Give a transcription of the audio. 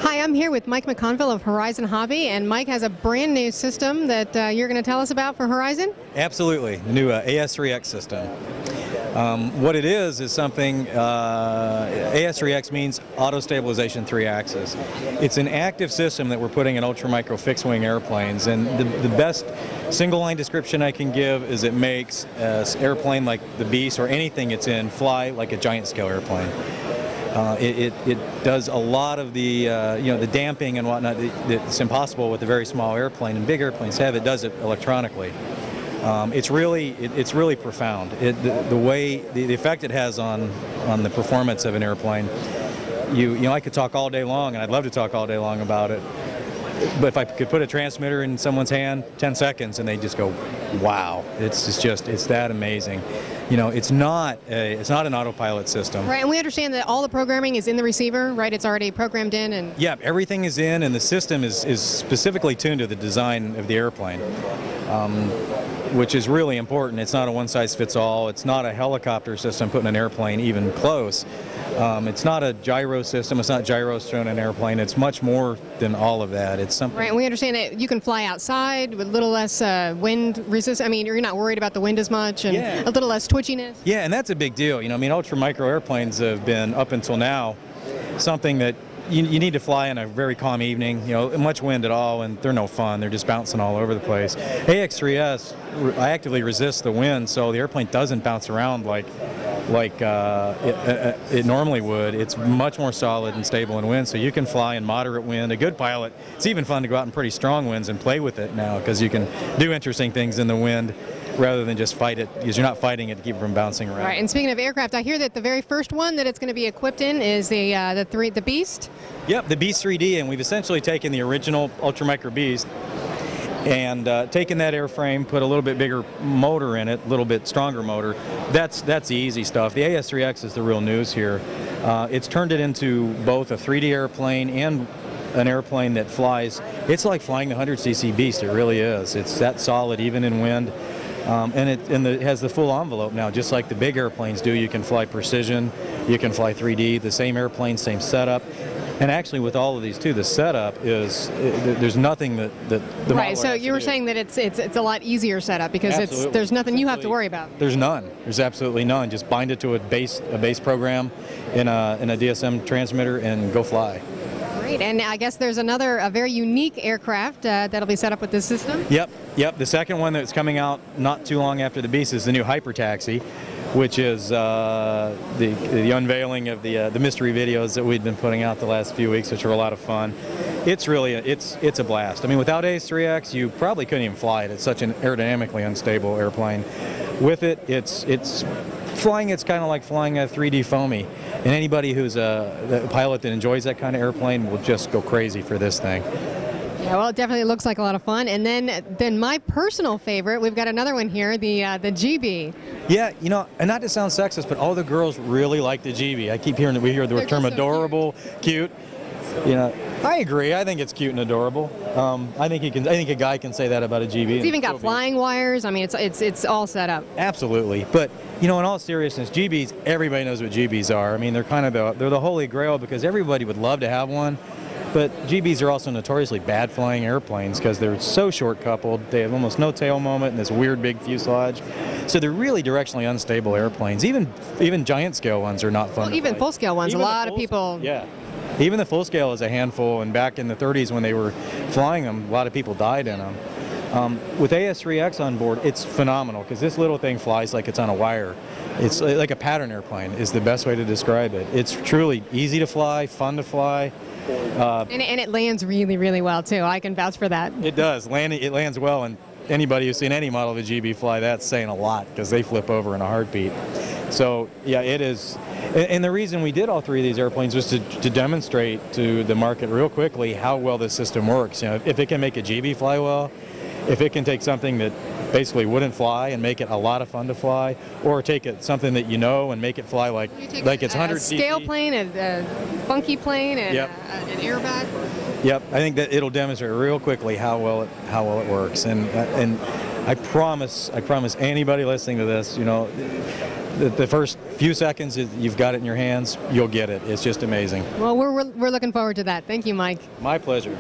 Hi, I'm here with Mike McConville of Horizon Hobby, and Mike has a brand new system that you're going to tell us about for Horizon? Absolutely, the new AS3X system. What it is something, AS3X means Auto Stabilization 3-Axis. It's an active system that we're putting in ultra-micro fixed-wing airplanes, and the best single-line description I can give is it makes an airplane like the Beast or anything it's in fly like a giant-scale airplane. It does a lot of the the damping and whatnot that's impossible with a very small airplane, and big airplanes have. It does it electronically. It's really profound. The effect it has on the performance of an airplane. I could talk all day long, and I'd love to talk all day long about it. But if I could put a transmitter in someone's hand, 10 seconds, and they just go, wow! It's that amazing. It's not an autopilot system. Right, and we understand that all the programming is in the receiver, right? It's already programmed in, and yeah, everything is in, and the system is specifically tuned to the design of the airplane, which is really important. It's not a one-size-fits-all. It's not a helicopter system putting an airplane even close. It's not a gyro system. It's not gyros thrown in an airplane. It's much more than all of that. It's something. Right, and we understand that you can fly outside with a little less wind resistance. I mean, you're not worried about the wind as much, and a little less twitchiness. Yeah, and that's a big deal. Ultra-micro airplanes have been, up until now, something that you need to fly in a very calm evening, much wind at all, and they're no fun. They're just bouncing all over the place. AX3S, I actively resist the wind, so the airplane doesn't bounce around like it normally would. It's much more solid and stable in wind, so you can fly in moderate wind. A good pilot, it's even fun to go out in pretty strong winds and play with it now, because you can do interesting things in the wind rather than just fight it, because you're not fighting it to keep it from bouncing around. Right, and speaking of aircraft, I hear that the very first one that it's going to be equipped in is the Beast? Yep, the Beast 3D, and we've essentially taken the original Ultramicro Beast and taken that airframe, put a little bit bigger motor in it, a little bit stronger motor. That's the easy stuff. The AS3X is the real news here. It's turned it into both a 3D airplane and an airplane that flies. It's like flying the 100cc Beast, it really is. It's that solid even in wind. And it has the full envelope now, just like the big airplanes do. You can fly precision, you can fly 3D, the same airplane, same setup. And actually, with all of these too, the setup is there's nothing that the right. So you were saying that it's a lot easier setup because there's nothing you have to worry about. There's none. There's absolutely none. Just bind it to a base program in a DSM transmitter and go fly. Great, and I guess there's a very unique aircraft that'll be set up with this system? Yep. The second one that's coming out not too long after the Beast is the new Hyper Taxi, which is the unveiling of the mystery videos that we've been putting out the last few weeks, which are a lot of fun. It's really it's a blast. I mean, without AS3X, you probably couldn't even fly it. It's such an aerodynamically unstable airplane. With it, it's flying. It's kind of like flying a 3D foamy. And anybody who's a pilot that enjoys that kind of airplane will just go crazy for this thing. Yeah, well, it definitely looks like a lot of fun. And then my personal favorite, we've got another one here, the GB. Yeah, and not to sound sexist, but all the girls really like the GB. I keep hearing that we hear the term adorable, cute. I agree. I think it's cute and adorable. I think a guy can say that about a GB. It's even got flying wires. I mean, it's all set up. Absolutely. But in all seriousness, GBs, everybody knows what GBs are. I mean, they're kind of they're the holy grail because everybody would love to have one. But GBs are also notoriously bad flying airplanes because they're so short coupled. They have almost no tail moment and this weird big fuselage. So they're really directionally unstable airplanes. Even giant scale ones are not fun. Well, even full scale ones, a lot of people. Yeah. Even the full scale is a handful, and back in the 30s when they were flying them, a lot of people died in them. With AS3X on board, it's phenomenal because this little thing flies like it's on a wire. It's like a pattern airplane is the best way to describe it. It's truly easy to fly, fun to fly. And it lands really, really well too. I can vouch for that. It does. It lands well, and anybody who's seen any model of a GB fly, that's saying a lot because they flip over in a heartbeat. So yeah, it is. And the reason we did all three of these airplanes was to demonstrate to the market real quickly how well this system works. If it can make a GB fly well, if it can take something that basically wouldn't fly and make it a lot of fun to fly, or take something that and make it fly like it's 100 cc. A scale plane, a funky plane, and an airbag. Yep, I think that it'll demonstrate real quickly how well it works. And I promise anybody listening to this, the first few seconds you've got it in your hands, you'll get it. It's just amazing. Well, we're looking forward to that. Thank you, Mike. My pleasure.